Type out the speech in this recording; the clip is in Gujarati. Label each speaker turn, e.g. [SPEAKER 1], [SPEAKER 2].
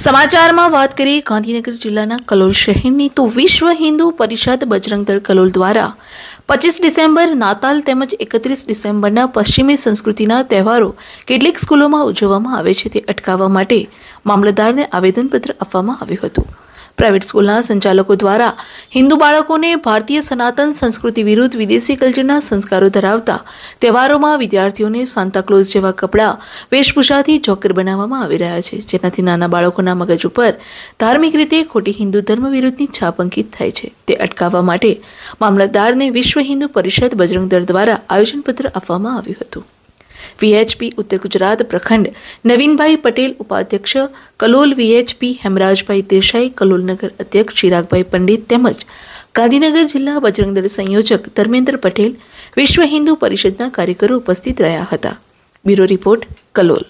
[SPEAKER 1] સમાચારમાં વાત કરીએ ગાંધીનગર જિલ્લાના કલોલ શહેરની તો વિશ્વ હિન્દુ પરિષદ બજરંગ દળ કલોલ દ્વારા 25 ડિસેમ્બર નાતાલ તેમજ 31 ડિસેમ્બરના પશ્ચિમી સંસ્કૃતિના તહેવારો કેટલીક સ્કૂલોમાં ઉજવવામાં આવે છે તે અટકાવવા માટે મામલતદારને આવેદનપત્ર આપવામાં આવ્યું હતું। પ્રાઇવેટ સ્કૂલના સંચાલકો દ્વારા હિન્દુ બાળકોને ભારતીય સનાતન સંસ્કૃતિ વિરુદ્ધ વિદેશી કલ્ચરના સંસ્કારો ધરાવતા તહેવારોમાં વિદ્યાર્થીઓને સાન્તાક્લોઝ જેવા કપડાં વેશભૂષાથી જોકર બનાવવામાં આવી રહ્યા છે, જેનાથી નાના બાળકોના મગજ ઉપર ધાર્મિક રીતે ખોટી હિન્દુ ધર્મ વિરુદ્ધની છાપ અંકિત થાય છે। તે અટકાવવા માટે મામલતદારને વિશ્વ હિન્દુ પરિષદ બજરંગ દળ દ્વારા આયોજનપત્ર આપવામાં આવ્યું હતું। વીએચપી ઉત્તર ગુજરાત પ્રખંડ નવીનભાઈ પટેલ ઉપાધ્યક્ષ કલોલ, વીએચપી હેમરાજભાઈ દેસાઈ કલોલ નગર અધ્યક્ષ ચિરાગભાઈ પંડિત તેમજ ગાંધીનગર જિલ્લા બજરંગ દળ સંયોજક ધર્મેન્દ્ર પટેલ, વિશ્વ હિન્દુ પરિષદના કાર્યકરો ઉપસ્થિત રહ્યા હતા। Bureau report, Kalol.